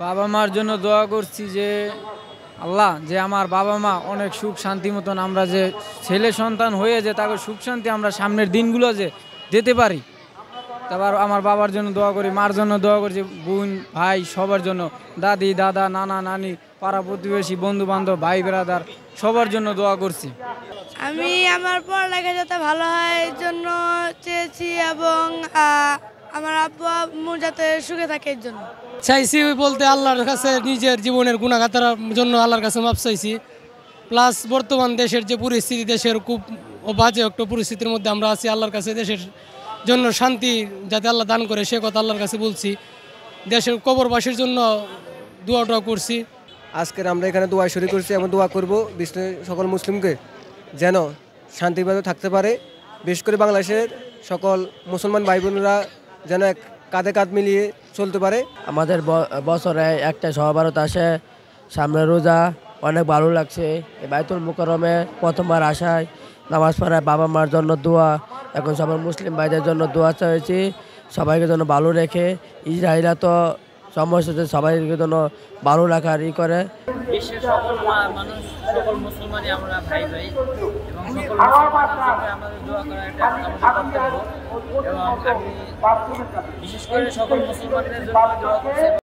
বাবা মার জন্য দোয়া করছি যে আল্লাহ যে আমার বাবা মা অনেক সুখ শান্তি মতন আমরা যে ছেলে সন্তান হয়ে যে তাকে সুখ শান্তি আমরা সামনের দিনগুলো যে দিতে পারি। তারপর আমার বাবার জন্য দোয়া করি, মার জন্য দোয়া করছি, বোন ভাই সবার জন্য, দাদি দাদা নানা নানি পাড়া প্রতিবেশী বন্ধু বান্ধব ভাই ব্রাদার সবার জন্য দোয়া করছি। আমি আমার পড়ালেখা যাতে ভালো হয় এর জন্য চেয়েছি এবং আমার আব্বু আম্মু যাতে সুখে থাকে এর জন্য চাইছি। বলতে আল্লাহর কাছে নিজের জীবনের গুনাহগাতার জন্য আল্লাহর কাছে মাপ চাইছি। প্লাস বর্তমান দেশের যে পরিস্থিতি, দেশের খুব বাজে একটা পরিস্থিতির মধ্যে আমরা আছি, আল্লাহর কাছে দেশের জন্য শান্তি যাতে আল্লাহ দান করে সে কথা আল্লাহর কাছে বলছি। দেশের কবরবাসীর জন্য দোয়া করছি। আজকের আমরা এখানে দোয়া শুরু করছি এবং দোয়া করব বিশ্বের সকল মুসলিমকে যেন শান্তিভাবে থাকতে পারে। বিশেষ করে বাংলাদেশের সকল মুসলমান ভাই বোনেরা যেন এক কাঁধে কাঁধ মিলিয়ে চলতে পারে। আমাদের বছরে একটা সহভারত আসে, সামনে রোজা, অনেক ভালো লাগছে। এই বাইতুল মুকাররমে প্রথমবার আসায় নামাজ পড়ায় বাবা মার জন্য দোয়া, এখন সবার মুসলিম ভাইদের জন্য দোয়া চাইছি সবাইকে জন্য ভালো রেখে। ইসরায়েলরা তো সমস্যা সবাইকে জন্য ভালো রাখার করে। বিশ্বের সকল মানুষ সকল মুসলমানই আমরা ভাই ভাই এবং সকল মুসলমানদের জন্য আমাদের দোয়া করা এটা আমাদের কর্তব্য এবং আমি বিশেষ করে সকল মুসলমানদের জন্য দোয়া করছি।